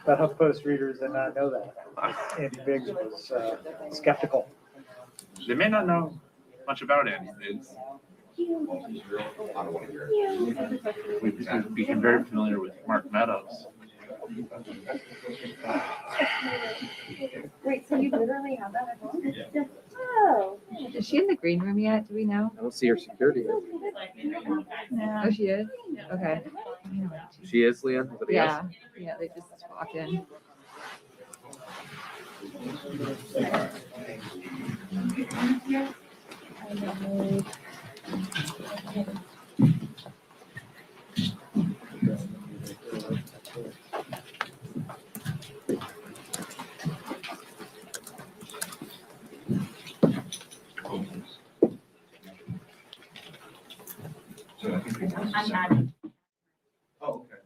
But HuffPost readers did not know that. Andy Biggs was skeptical. They may not know much about Andy Biggs. We've become very familiar with Mark Meadows. Wait, so you literally have that at home? Yeah. Oh. Is she in the green room yet? Do we know? I don't see her security. Oh, she is? Okay. She is, Leanne? Anybody else? Yeah, they just walked in. I'm not. Oh, okay.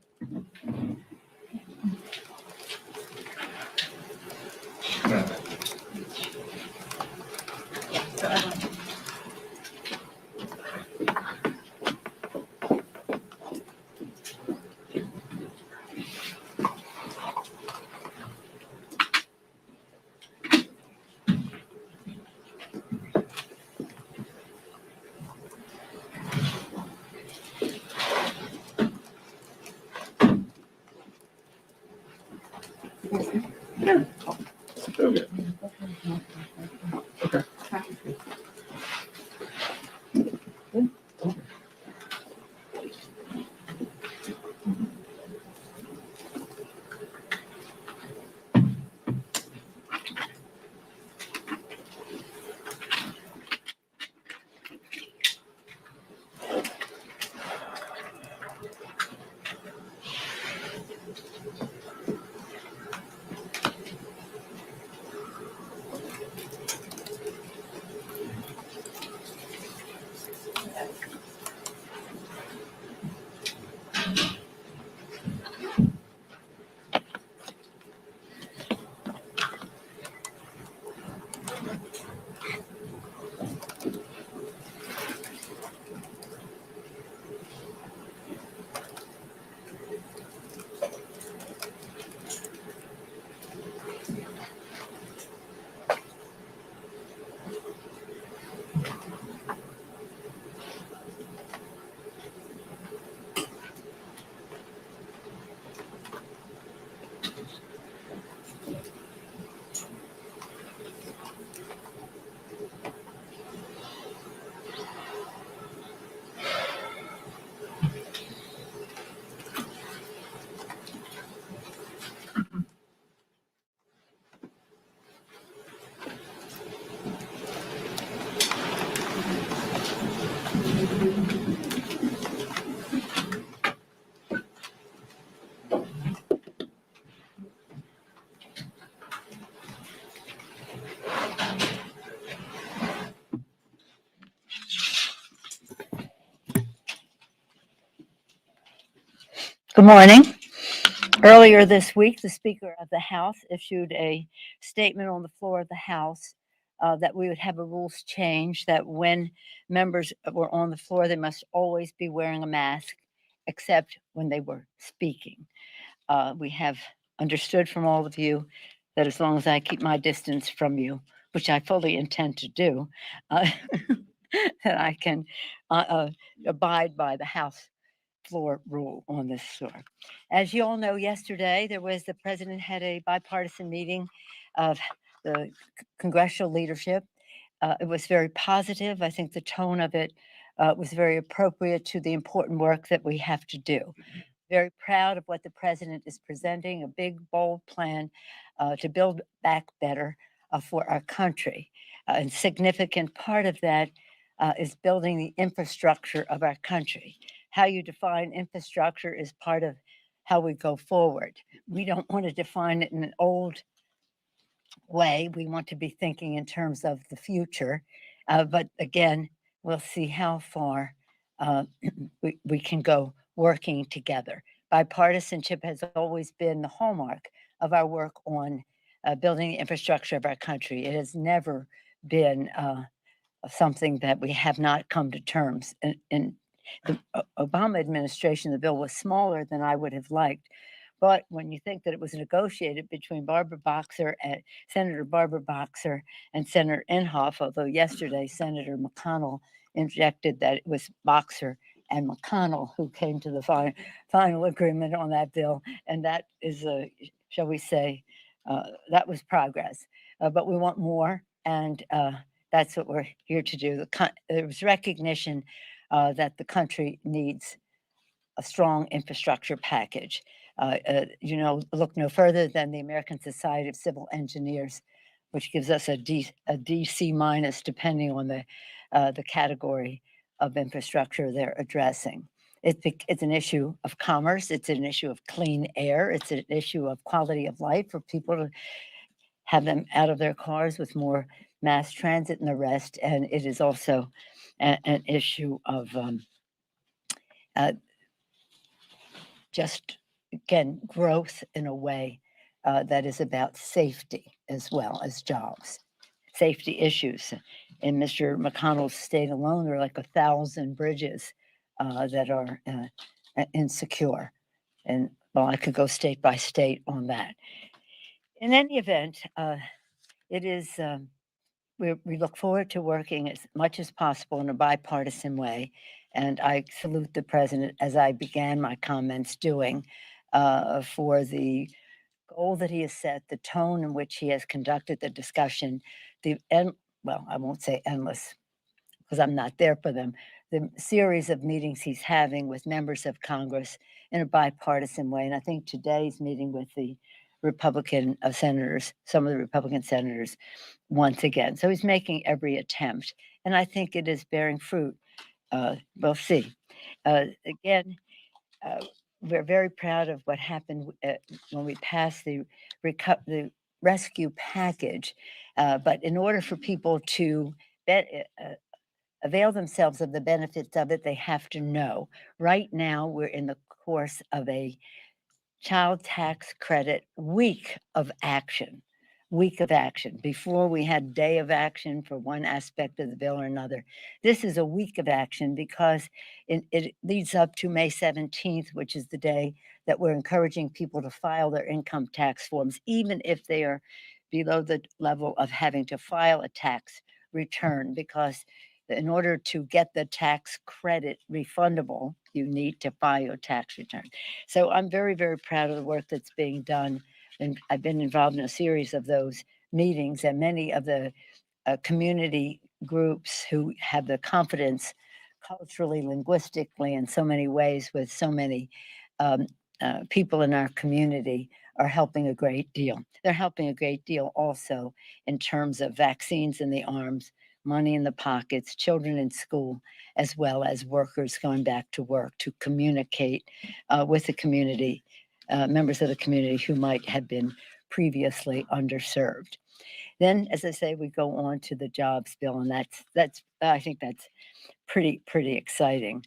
Good morning. Earlier this week, the Speaker of the House issued a statement on the floor of the House that we would have a rules change, that when members were on the floor, they must always be wearing a mask, except when they were speaking. We have understood from all of you that as long as I keep my distance from you, which I fully intend to do, that I can abide by the House floor rule on this floor. As you all know, yesterday the president had a bipartisan meeting of the congressional leadership. It was very positive. I think the tone of it was very appropriate to the important work that we have to do. Very proud of what the president is presenting, a big, bold plan to build back better for our country. A significant part of that is building the infrastructure of our country. How you define infrastructure is part of how we go forward. We don't want to define it in an old way. We want to be thinking in terms of the future. But again, we'll see how far we can go working together. Bipartisanship has always been the hallmark of our work on building the infrastructure of our country. It has never been something that we have not come to terms in the Obama administration, the bill was smaller than I would have liked. But when you think that it was negotiated between Senator Barbara Boxer and Senator Inhofe, although yesterday Senator McConnell interjected that it was Boxer and McConnell who came to the final agreement on that bill, and that is shall we say, that was progress. But we want more, and that's what we're here to do. There was recognition that the country needs a strong infrastructure package. Look no further than the American Society of Civil Engineers, which gives us a DC minus, depending on the category of infrastructure they're addressing. It's an issue of commerce. It's an issue of clean air. It's an issue of quality of life for people to have them out of their cars with more mass transit and the rest. And it is also an issue of just, again, growth in a way that is about safety as well as jobs, safety issues. In Mr. McConnell's state alone, there are like 1,000 bridges that are insecure. And well, I could go state by state on that. In any event, it is, we look forward to working as much as possible in a bipartisan way. And I salute the president, as I began my comments doing, for the goal that he has set, the tone in which he has conducted the discussion, well, I won't say endless, because I'm not there for them, the series of meetings he's having with members of Congress in a bipartisan way. And I think today's meeting with the Republican senators, some of the Republican senators, once again. So he's making every attempt. And I think it is bearing fruit. We'll see. Again, we're very proud of what happened when we passed the rescue package. But in order for people to avail themselves of the benefits of it, they have to know. Right now, we're in the course of a child tax credit week of action. Before we had day of action for one aspect of the bill or another. This is a week of action because it leads up to May 17th, which is the day that we're encouraging people to file their income tax forms, even if they are below the level of having to file a tax return, because in order to get the tax credit refundable, you need to file your tax return. So I'm very, very proud of the work that's being done. And I've been involved in a series of those meetings, and many of the community groups who have the confidence culturally, linguistically, in so many ways with so many people in our community are helping a great deal. They're helping a great deal also in terms of vaccines in the arms, money in the pockets, children in school, as well as workers going back to work to communicate with the community, members of the community who might have been previously underserved. Then, as I say, we go on to the jobs bill, and that's I think that's pretty exciting.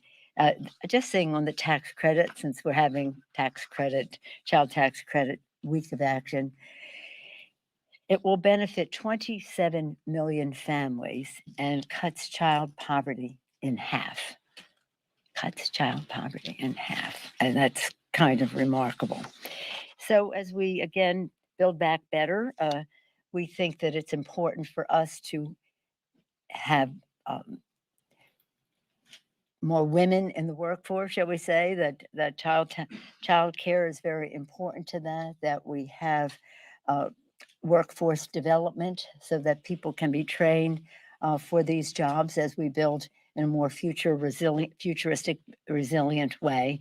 Just saying on the tax credit, since we're having child tax credit week of action, it will benefit 27 million families and cuts child poverty in half. And that's kind of remarkable. So as we, again, build back better, we think that it's important for us to have more women in the workforce, shall we say, that child care is very important to that we have workforce development so that people can be trained for these jobs as we build in a more futuristic, resilient way.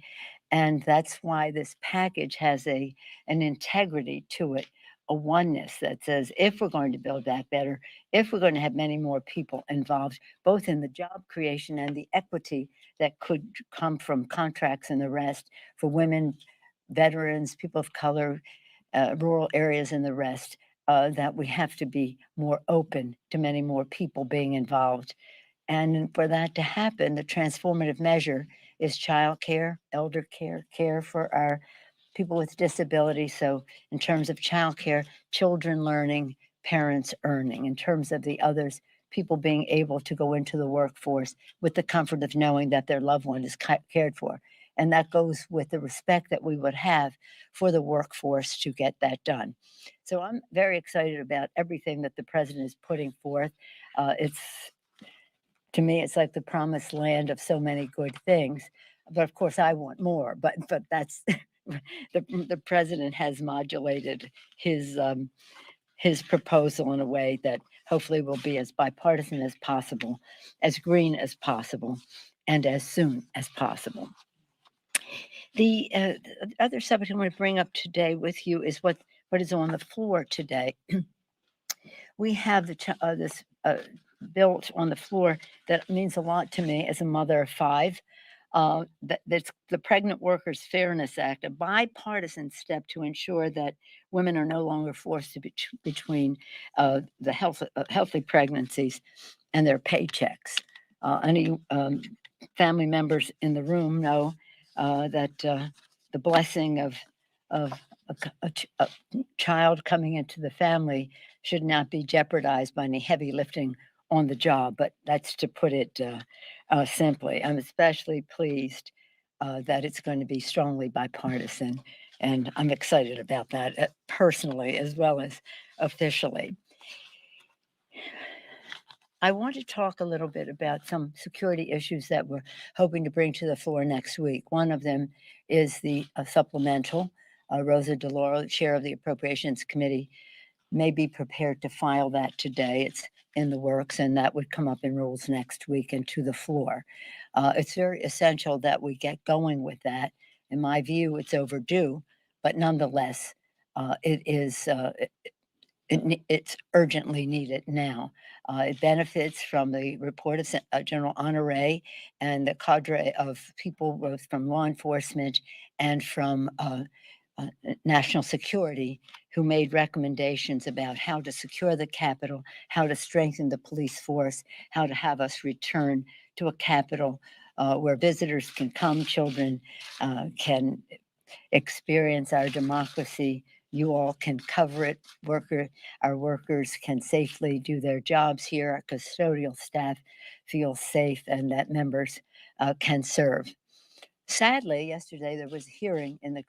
And that's why this package has an integrity to it, a oneness that says, if we're going to build back better, if we're going to have many more people involved, both in the job creation and the equity that could come from contracts and the rest for women, veterans, people of color, rural areas and the rest, that we have to be more open to many more people being involved. And for that to happen, the transformative measure is child care, elder care, care for our people with disabilities. So in terms of child care, children learning, parents earning. In terms of the others, people being able to go into the workforce with the comfort of knowing that their loved one is cared for. And that goes with the respect that we would have for the workforce to get that done. So I'm very excited about everything that the president is putting forth. To me, it's like the promised land of so many good things. But of course, I want more. But that's the president has modulated his proposal in a way that hopefully will be as bipartisan as possible, as green as possible, and as soon as possible. The other subject I want to bring up today with you is what is on the floor today. We have this bill on the floor that means a lot to me as a mother of 5. That's the Pregnant Workers Fairness Act, a bipartisan step to ensure that women are no longer forced to be between healthy pregnancies and their paychecks. Any family members in the room know that the blessing of a child coming into the family should not be jeopardized by any heavy lifting on the job, but that's to put it simply. I'm especially pleased that it's going to be strongly bipartisan, and I'm excited about that personally as well as officially. I want to talk a little bit about some security issues that we're hoping to bring to the floor next week. One of them is the supplemental. Rosa DeLauro, chair of the Appropriations Committee, may be prepared to file that today. It's in the works, and that would come up in rules next week and to the floor. It's very essential that we get going with that. In my view, it's overdue, but nonetheless, it's urgently needed now. It benefits from the report of General Honore and the cadre of people both from law enforcement and from national security who made recommendations about how to secure the Capitol, how to strengthen the police force, how to have us return to a Capitol where visitors can come, children can experience our democracy. You all can cover it. Our workers can safely do their jobs here. Our custodial staff feel safe, and that members can serve. Sadly, yesterday there was a hearing in the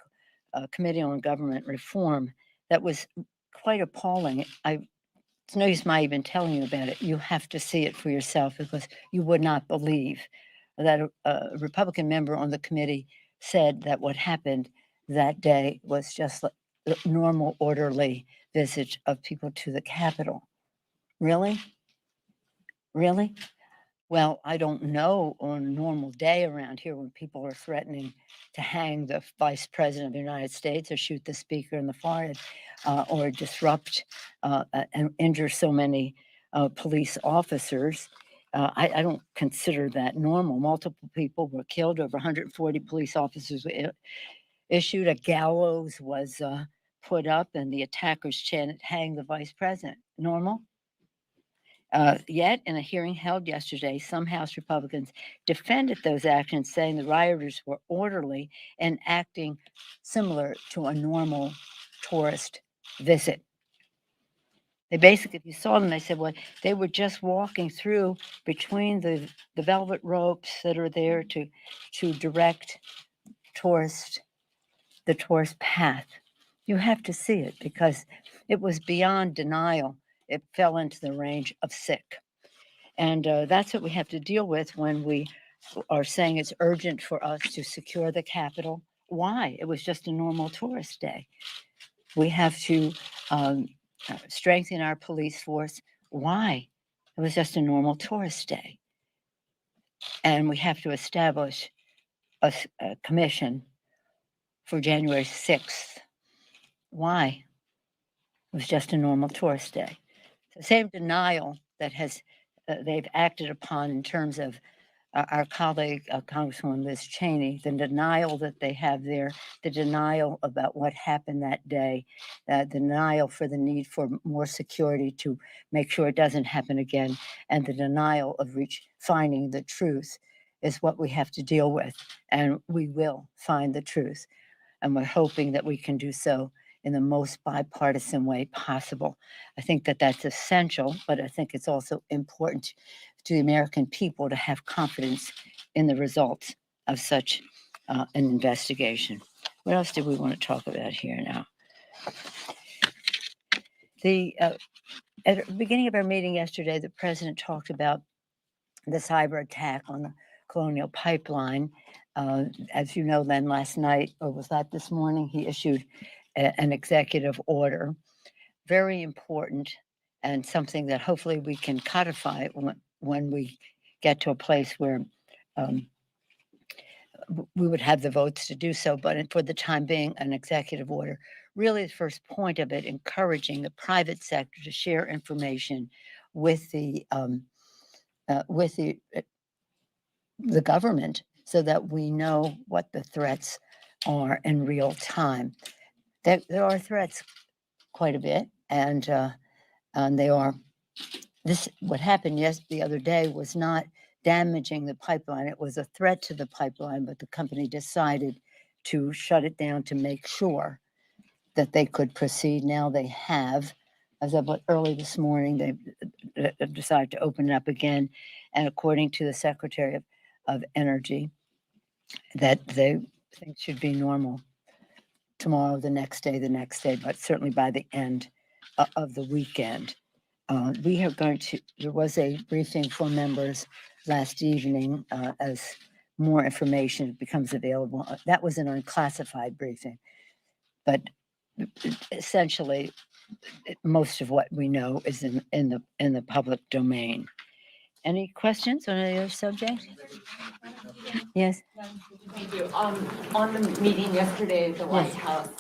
Committee on Government Reform that was quite appalling. It's no use my even telling you about it. You have to see it for yourself because you would not believe that a Republican member on the committee said that what happened that day was just like the normal, orderly visit of people to the Capitol. Really? Really? Well, I don't know on a normal day around here when people are threatening to hang the vice president of the United States or shoot the speaker in the forehead or disrupt and injure so many police officers. I don't consider that normal. Multiple people were killed, over 140 police officers were issued, a gallows was put up, and the attackers chanted, "Hang the vice president." Normal? Yet, in a hearing held yesterday, some House Republicans defended those actions, saying the rioters were orderly and acting similar to a normal tourist visit. They basically, if you saw them, they said, well, they were just walking through between the velvet ropes that are there to direct the tourist path. You have to see it because it was beyond denial. It fell into the range of sick. And that's what we have to deal with when we are saying it's urgent for us to secure the Capitol. Why? It was just a normal tourist day. We have to strengthen our police force. Why? It was just a normal tourist day. And we have to establish a commission for January 6th. Why? It was just a normal tourist day. The same denial that they've acted upon in terms of our colleague, Congresswoman Liz Cheney, the denial that they have there, the denial about what happened that day, the denial for the need for more security to make sure it doesn't happen again, and the denial of finding the truth is what we have to deal with. And we will find the truth. And we're hoping that we can do so in the most bipartisan way possible. I think that that's essential, but I think it's also important to the American people to have confidence in the results of such an investigation. What else do we want to talk about here now? At the beginning of our meeting yesterday, the president talked about the cyber attack on the Colonial Pipeline. As you know, then last night, or was that this morning, he issued an executive order. Very important and something that hopefully we can codify when we get to a place where we would have the votes to do so. But for the time being, an executive order. Really, the first point of it, encouraging the private sector to share information with the government so that we know what the threats are in real time. There are threats quite a bit, and they are. What happened the other day was not damaging the pipeline. It was a threat to the pipeline, but the company decided to shut it down to make sure that they could proceed. Now they have. As of early this morning, they decided to open it up again. And according to the Secretary of Energy, that they think should be normal tomorrow, the next day, but certainly by the end of the weekend. We are going to, there was a briefing for members last evening as more information becomes available. That was an unclassified briefing, but essentially most of what we know is in the public domain. Any questions on any other subject? Yes. Thank you. On the meeting yesterday at the White House,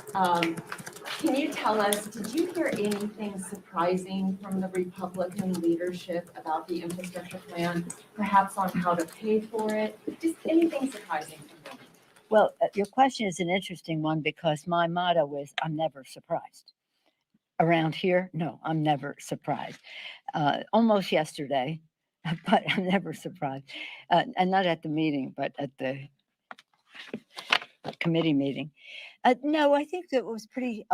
can you tell us, did you hear anything surprising from the Republican leadership about the infrastructure plan, perhaps on how to pay for it? Just anything surprising from them? Well, your question is an interesting one because my motto is, I'm never surprised. Around here, no, I'm never surprised. Almost yesterday, but I'm never surprised. And not at the meeting, but at the committee meeting. No, I think that it was pretty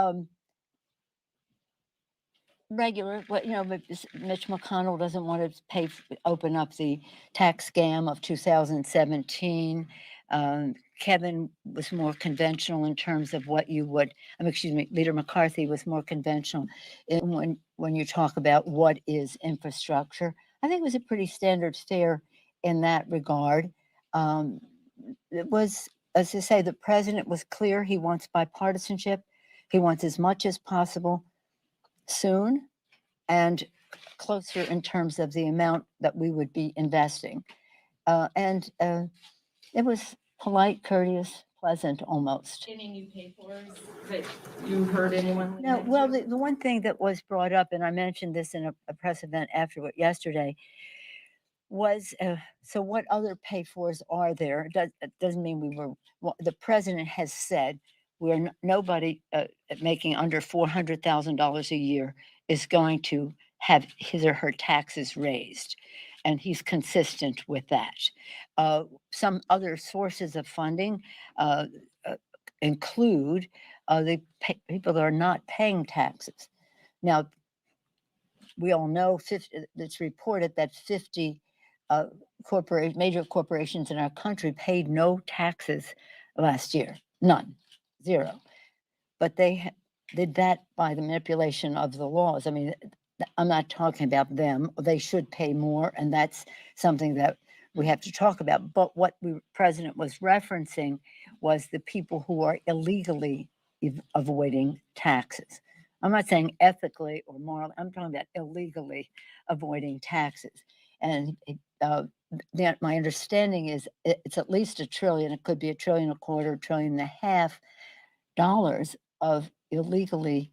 regular. But, Mitch McConnell doesn't want to open up the tax scam of 2017. Kevin was more conventional in terms of what you would, Leader McCarthy was more conventional when you talk about what is infrastructure. I think it was a pretty standard fare in that regard. It was, as I say, the president was clear. He wants bipartisanship. He wants as much as possible soon and closer in terms of the amount that we would be investing. And it was polite, courteous, pleasant almost. Any new pay-fors that you heard anyone? No, well, the one thing that was brought up, and I mentioned this in a press event after yesterday, was so what other pay-fors are there? It doesn't mean the president has said we're nobody making under $400,000 a year is going to have his or her taxes raised. And he's consistent with that. Some other sources of funding include the people that are not paying taxes. Now, we all know it's reported that 50 major corporations in our country paid no taxes last year, none, zero. But they did that by the manipulation of the laws. I mean, I'm not talking about them. They should pay more, and that's something that we have to talk about. But what the president was referencing was the people who are illegally avoiding taxes. I'm not saying ethically or morally. I'm talking about illegally avoiding taxes. And my understanding is it's at least $1 trillion. It could be $1.25 trillion, $1.5 trillion of illegally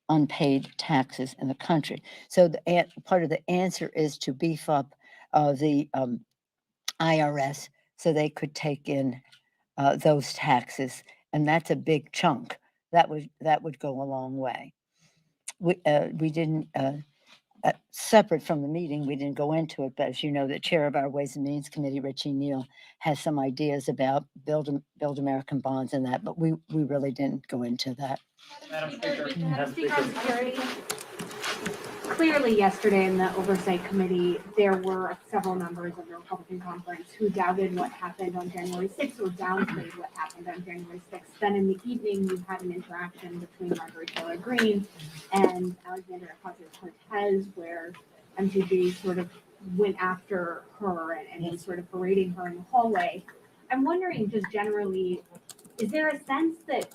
unpaid taxes in the country. So part of the answer is to beef up the IRS so they could take in those taxes, and that's a big chunk. That would go a long way. We didn't. separate from the meeting, we didn't go into it, but as you know, the chair of our Ways and Means Committee, Richie Neal, has some ideas about build American bonds and that, but we really didn't go into that. Madam Speaker. Madam Madam Speaker, Speaker. I'm curious. Clearly, yesterday in the Oversight Committee, there were several members of the Republican conference who doubted what happened on January 6th or downplayed what happened on January 6th. Then in the evening, you had an interaction between Marjorie Taylor Greene and Alexandria Ocasio-Cortez, where MTG sort of went after her and was sort of berating her in the hallway. I'm wondering, just generally, is there a sense that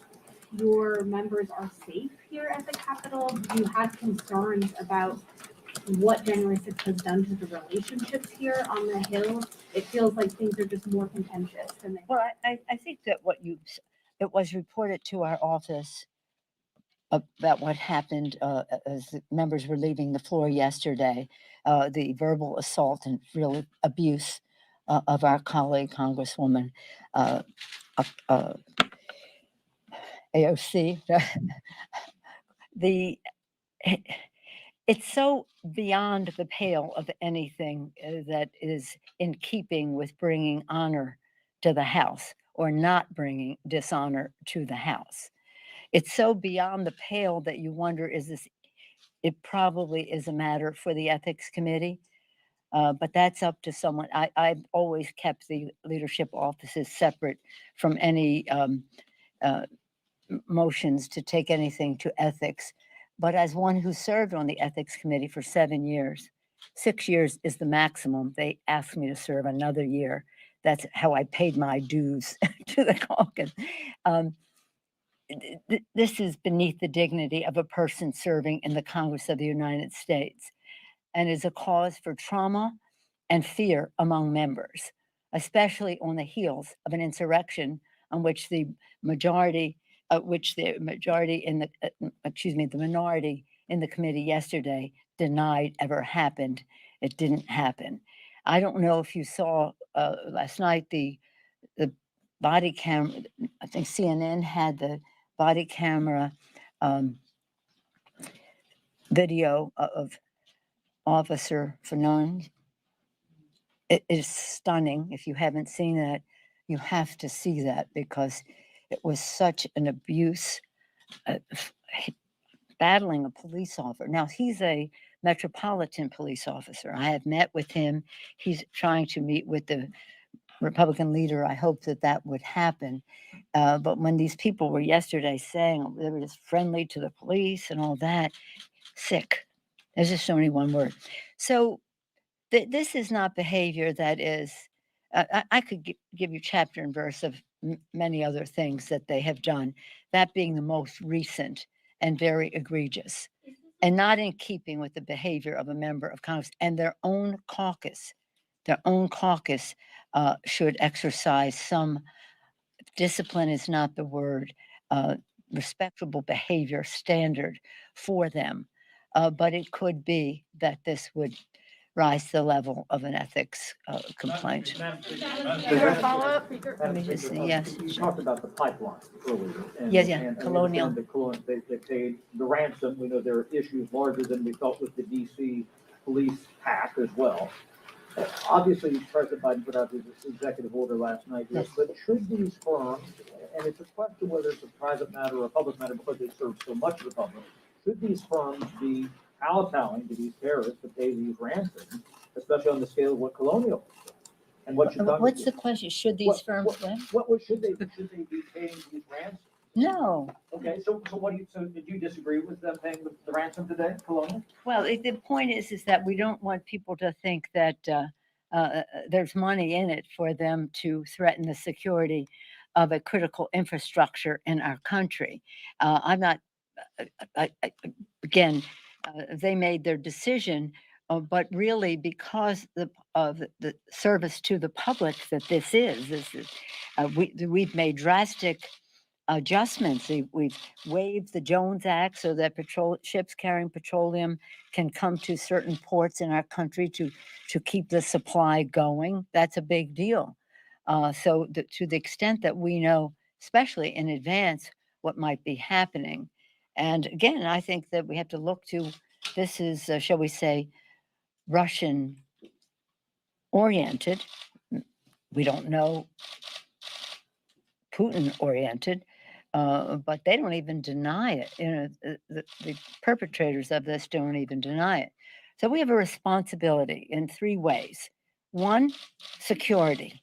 your members are safe here at the Capitol? Do you have concerns about what January 6th has done to the relationships here on the Hill? It feels like things are just more contentious than they. Well, I think that it was reported to our office about what happened as the members were leaving the floor yesterday, the verbal assault and real abuse of our colleague, Congresswoman AOC. It's so beyond the pale of anything that is in keeping with bringing honor to the House or not bringing dishonor to the House. It's so beyond the pale that you wonder, it probably is a matter for the Ethics Committee, but that's up to someone. I've always kept the leadership offices separate from any motions to take anything to ethics. But as one who served on the Ethics Committee for 7 years, 6 years is the maximum. They asked me to serve another year. That's how I paid my dues to the caucus. This is beneath the dignity of a person serving in the Congress of the United States and is a cause for trauma and fear among members, especially on the heels of an insurrection on which the minority in the committee yesterday denied ever happened. It didn't happen. I don't know if you saw last night the body camera. I think CNN had the body camera video of Officer Fanon. It is stunning. If you haven't seen that, you have to see that because it was such an abuse, battling a police officer. Now, he's a Metropolitan police officer. I have met with him. He's trying to meet with the Republican leader. I hope that would happen. But when these people were yesterday saying they were just friendly to the police and all that, sick. There's just only one word. So this is not behavior that is, I could give you chapter and verse of many other things that they have done, that being the most recent and very egregious and not in keeping with the behavior of a member of Congress and their own caucus. Their own caucus should exercise some discipline is not the word, respectable behavior standard for them. But it could be that this would rise to the level of an ethics complaint. Follow-up? Let me just see, yes. You talked about the pipeline earlier. Yeah, we Colonial. understand They paid the ransom. We know there are issues larger than we thought with the DC police hack as well. Obviously, President Biden put out his executive order last night, yes. But should these firms, and it's a question whether it's a private matter or a public matter because they serve so much of the public, should these firms be kowtowing to these terrorists to pay these ransoms, especially on the scale of what Colonial is? And what should What's the question? Should these firms win? Should they be paying these ransoms? No. Okay, so did you disagree with them paying the ransom today, Colonial? Well, the point is that we don't want people to think that there's money in it for them to threaten the security of a critical infrastructure in our country. I'm not, again, they made their decision, but really because of the service to the public that this is we've made drastic adjustments. We've waived the Jones Act so that ships carrying petroleum can come to certain ports in our country to keep the supply going. That's a big deal. So to the extent that we know, especially in advance, what might be happening. And again, I think that we have to look to this is, shall we say, Russian oriented. We don't know Putin oriented, but they don't even deny it. You know, the perpetrators of this don't even deny it. So we have a responsibility in three ways. One, security.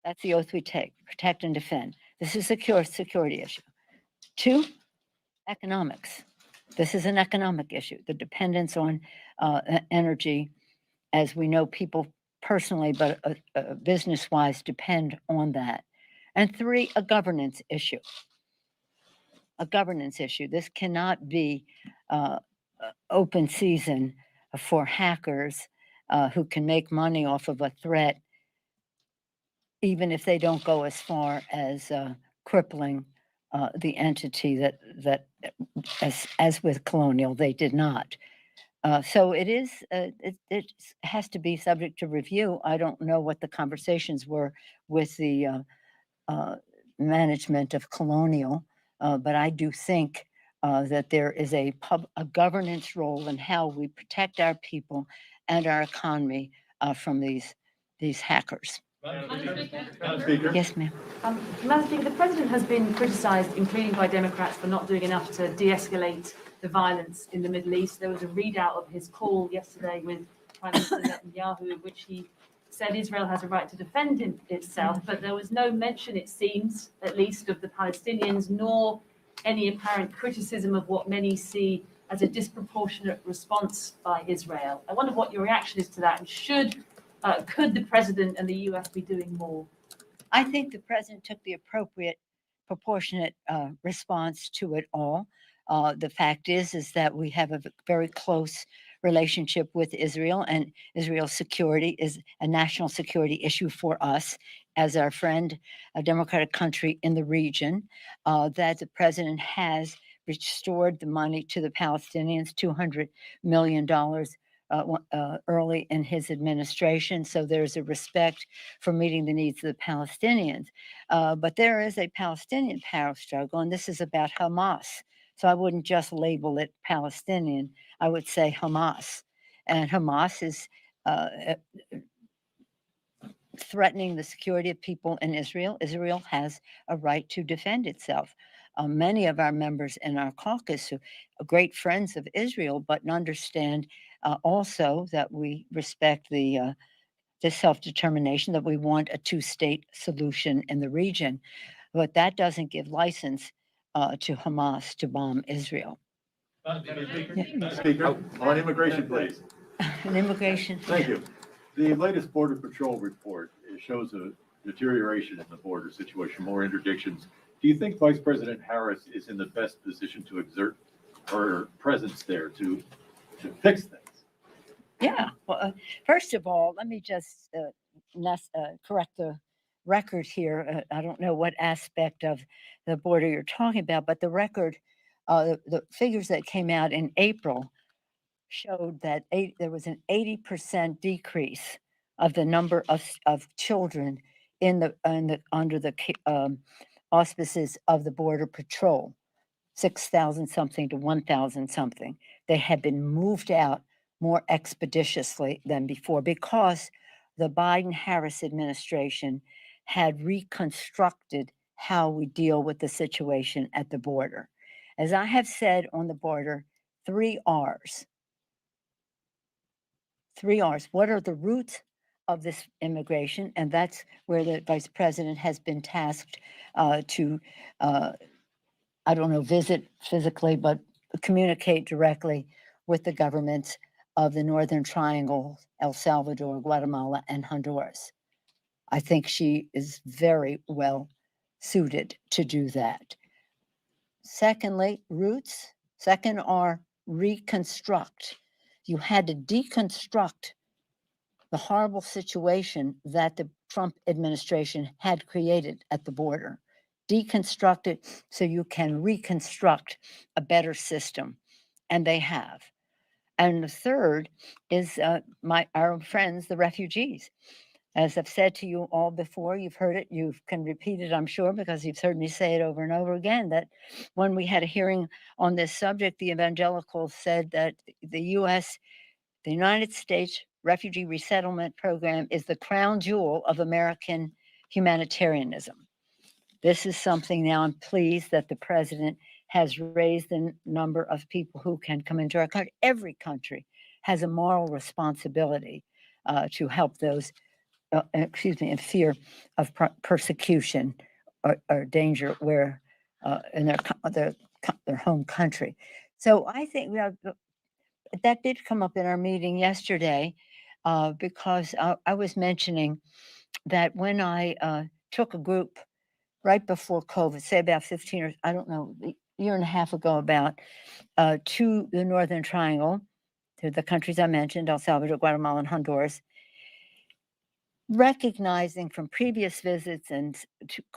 That's the oath we take, protect and defend. This is a security issue. Two, economics. This is an economic issue, the dependence on energy, as we know people personally, but business-wise depend on that. And three, a governance issue. A governance issue. This cannot be open season for hackers who can make money off of a threat, even if they don't go as far as crippling the entity that as with Colonial, they did not. So it is, it has to be subject to review. I don't know what the conversations were with the management of Colonial, but I do think that there is a governance role in how we protect our people and our economy from these hackers. Madam Speaker. Yes, ma'am. Madam Speaker, the President has been criticised, including by Democrats, for not doing enough to de-escalate the violence in the Middle East. There was a readout of his call yesterday with Prime Minister Netanyahu, in which he said Israel has a right to defend itself, but there was no mention, it seems, at least, of the Palestinians, nor any apparent criticism of what many see as a disproportionate response by Israel. I wonder what your reaction is to that, and could the President and the US be doing more? I think the President took the appropriate, proportionate response to it all. The fact is that we have a very close relationship with Israel, and Israel's security is a national security issue for us as our friend, a democratic country in the region, that the President has restored the money to the Palestinians, $200 million early in his administration. So there's a respect for meeting the needs of the Palestinians. But there is a Palestinian power struggle, and this is about Hamas. So I wouldn't just label it Palestinian. I would say Hamas. And Hamas is threatening the security of people in Israel. Israel has a right to defend itself. Many of our members in our caucus are great friends of Israel, but understand also that we respect the self-determination, that we want a two-state solution in the region. But that doesn't give license to Hamas to bomb Israel. Madam Speaker, on immigration, please. And immigration. Thank you. The latest Border Patrol report shows a deterioration in the border situation, more interdictions. Do you think Vice President Harris is in the best position to exert her presence there to fix things? Yeah. Well, first of all, let me just correct the record here. I don't know what aspect of the border you're talking about, but the record, the figures that came out in April showed that there was an 80% decrease of the number of children under the auspices of the Border Patrol, 6,000 something to 1,000 something. They had been moved out more expeditiously than before because the Biden-Harris administration had reconstructed how we deal with the situation at the border. As I have said on the border, 3 R's. 3 R's. What are the roots of this immigration? And that's where the Vice President has been tasked to, I don't know, visit physically, but communicate directly with the governments of the Northern Triangle, El Salvador, Guatemala, and Honduras. I think she is very well suited to do that. Secondly, roots. Second are reconstruct. You had to deconstruct the horrible situation that the Trump administration had created at the border. Deconstruct it so you can reconstruct a better system, and they have. And the third is our friends, the refugees. As I've said to you all before, you've heard it, you can repeat it, I'm sure, because you've heard me say it over and over again, that when we had a hearing on this subject, the evangelicals said that the United States Refugee Resettlement Program is the crown jewel of American humanitarianism. This is something now I'm pleased that the president has raised the number of people who can come into our country. Every country has a moral responsibility to help those, in fear of persecution or danger where in their home country. So I think that did come up in our meeting yesterday because I was mentioning that when I took a group right before COVID, say about 15 or I don't know, a year and a half ago about to the Northern Triangle, to the countries I mentioned, El Salvador, Guatemala, and Honduras, recognizing from previous visits and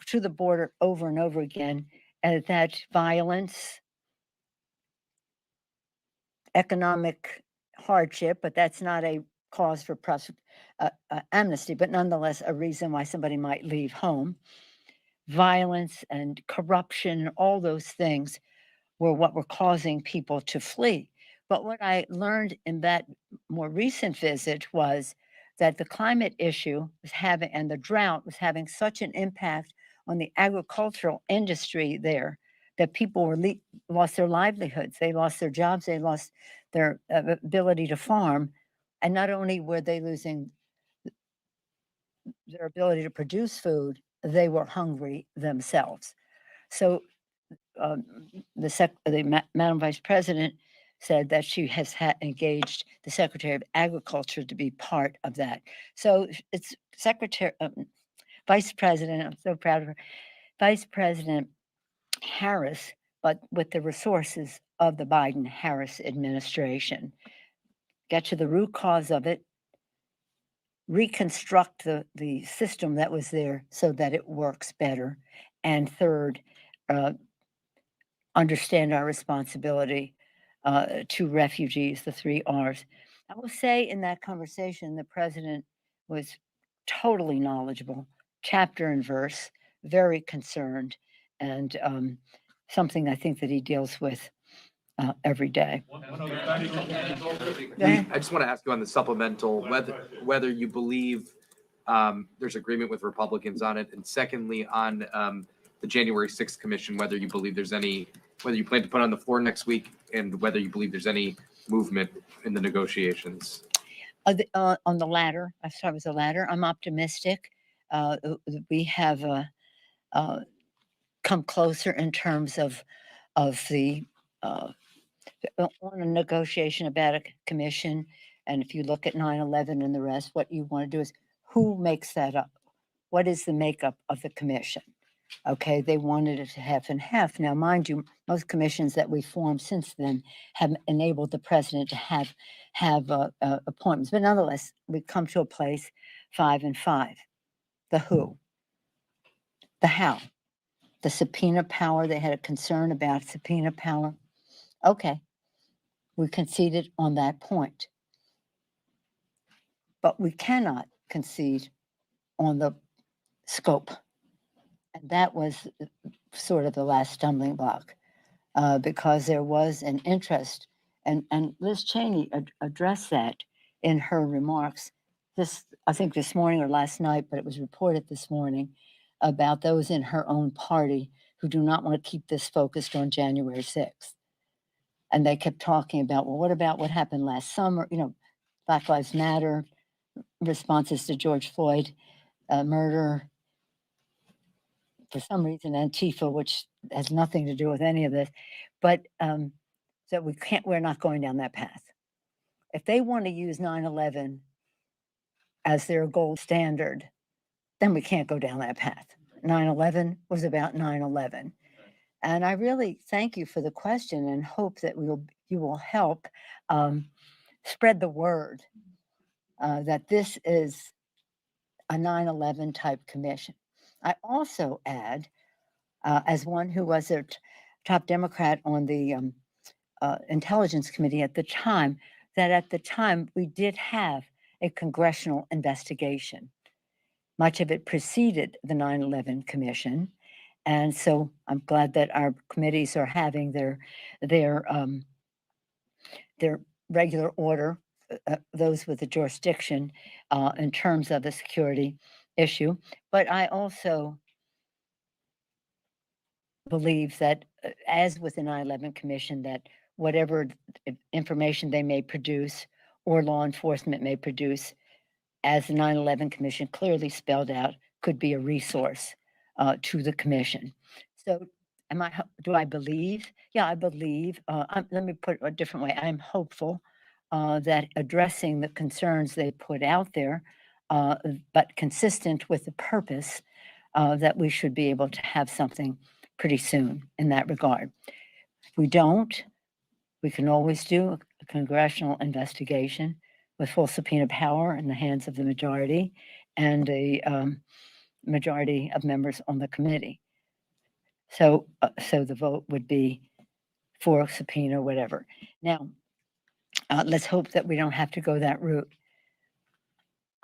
to the border over and over again that violence, economic hardship, but that's not a cause for amnesty, but nonetheless a reason why somebody might leave home. Violence and corruption, all those things were what were causing people to flee. But what I learned in that more recent visit was that the climate issue was having, and the drought was having such an impact on the agricultural industry there that people were lost their livelihoods, they lost their jobs, they lost their ability to farm. And not only were they losing their ability to produce food, they were hungry themselves. So Madam Vice President said that she has engaged the Secretary of Agriculture to be part of that. So it's Vice President, I'm so proud of her, Vice President Harris, but with the resources of the Biden-Harris administration. Get to the root cause of it, reconstruct the system that was there so that it works better. And third, understand our responsibility to refugees, the 3 R's. I will say in that conversation, the president was totally knowledgeable, chapter and verse, very concerned, and something I think that he deals with every day. I just want to ask you on the supplemental, whether you believe there's agreement with Republicans on it, and secondly, on the January 6th commission, whether you believe whether you plan to put it on the floor next week, and whether you believe there's any movement in the negotiations. On the latter, I start with the latter. I'm optimistic. We have come closer in terms of the on a negotiation about a commission. And if you look at 9/11 and the rest, what you want to do is who makes that up? What is the makeup of the commission? Okay, they wanted it to half and half. Now, mind you, most commissions that we formed since then have enabled the president to have appointments. But nonetheless, we come to a place 5 and 5. The who, the how, the subpoena power. They had a concern about subpoena power. Okay, we conceded on that point. But we cannot concede on the scope. And that was sort of the last stumbling block because there was an interest, and Liz Cheney addressed that in her remarks I think this morning or last night, but it was reported this morning about those in her own party who do not want to keep this focused on January 6th. And they kept talking about, well, what about what happened last summer? Black Lives Matter, responses to George Floyd murder. For some reason, Antifa, which has nothing to do with any of this, but that we're not going down that path. If they want to use 9/11 as their gold standard, then we can't go down that path. 9/11 was about 9/11. And I really thank you for the question and hope that you will help spread the word that this is a 9/11 type commission. I also add, as one who was a top Democrat on the Intelligence Committee at the time, that at the time we did have a congressional investigation. much of it preceded the 9/11 Commission. And so I'm glad that our committees are having their regular order, those with the jurisdiction in terms of the security issue. But I also believe that, as with the 9/11 Commission, that whatever information they may produce or law enforcement may produce, as the 9/11 Commission clearly spelled out, could be a resource to the commission. So do I believe? Yeah, I believe. Let me put it a different way. I'm hopeful that addressing the concerns they put out there, but consistent with the purpose, that we should be able to have something pretty soon in that regard. If we don't, we can always do a congressional investigation with full subpoena power in the hands of the majority and a majority of members on the committee. So the vote would be for subpoena, whatever. Now, let's hope that we don't have to go that route.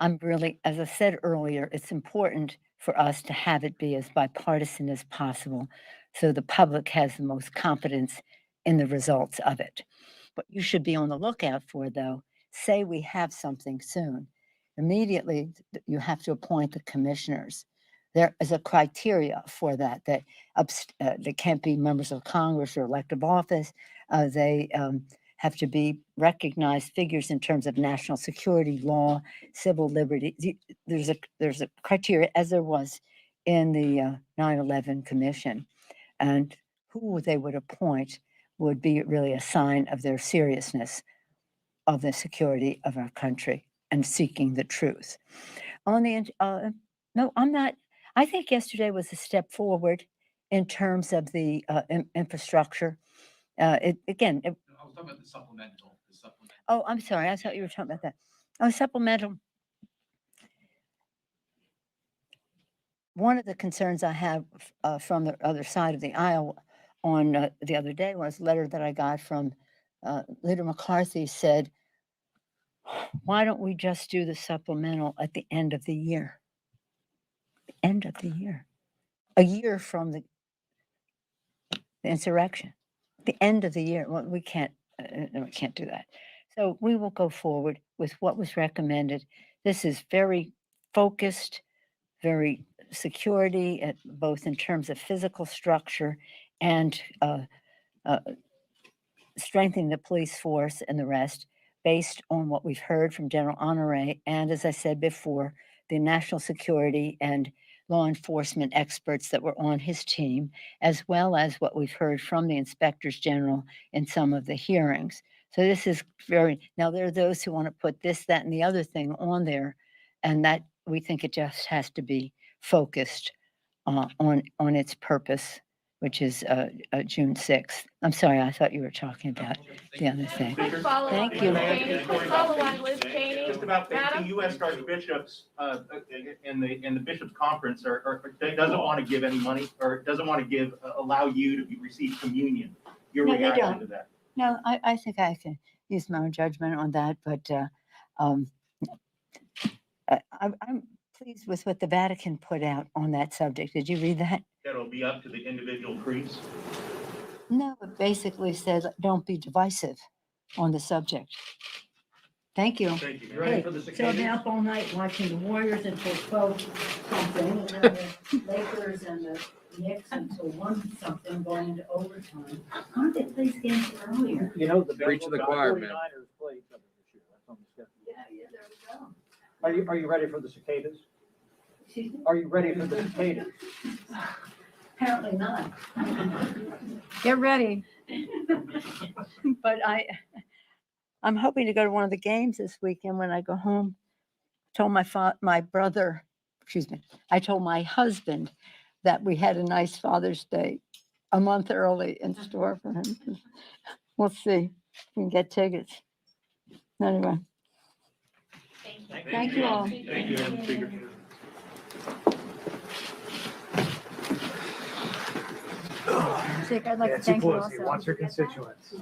I'm really, as I said earlier, it's important for us to have it be as bipartisan as possible so the public has the most confidence in the results of it. What you should be on the lookout for, though, say we have something soon. Immediately, you have to appoint the commissioners. There is a criteria for that, that they can't be members of Congress or elective office. They have to be recognized figures in terms of national security, law, civil liberty. There's a criteria, as there was in the 9/11 Commission, and who they would appoint would be really a sign of their seriousness of the security of our country and seeking the truth. On the no, I'm not. I think yesterday was a step forward in terms of the infrastructure. Again, I was talking about the supplemental. oh, I'm sorry. I thought you were talking about that. Oh, supplemental. One of the concerns I have from the other side of the aisle on the other day was a letter that I got from Leader McCarthy said, why don't we just do the supplemental at the end of the year? The end of the year. A year from the insurrection. The end of the year. Well, we can't do that. So we will go forward with what was recommended. This is very focused, very security, both in terms of physical structure and strengthening the police force and the rest, based on what we've heard from General Honore, and as I said before, the national security and law enforcement experts that were on his team, as well as what we've heard from the inspectors general in some of the hearings. So this is now there are those who want to put this, that, and the other thing on there, and that we think it just has to be focused on its purpose, which is June 6th. I'm sorry, I thought you were talking about the other thing. Quick follow-on, Thank you. Liz Cheney. Quick follow-on, Liz Cheney. Just about the Madam? U.S. archbishops in the bishops' conference doesn't want to give any money or doesn't want to allow you to receive communion. Your No, they reaction don't. to that? No, I think I can use my own judgment on that, but I'm pleased with what the Vatican put out on that subject. Did you read that? That'll be up to the individual priests. No, it basically says don't be divisive on the subject. Thank you. Thank you. You ready for the So I've cicadas? been up all night watching the Warriors until 12 something, and then the Lakers and the Knicks until 1 something going into overtime. Why don't they play these games earlier? You know, the Preach to the choir, man. 49ers play each other this year. That's on the schedule. Yeah, there we go. Are you ready for the cicadas? Excuse me? Are you ready for the cicadas? Apparently not. Get ready. But I'm hoping to go to one of the games this weekend when I go home. Told my brother, I told my husband that we had a nice Father's Day a month early in store for him. We'll see if we can get tickets. Anyway, thank you all. Thank you, Madam Speaker. I'd like to thank you also. Watch your constituents.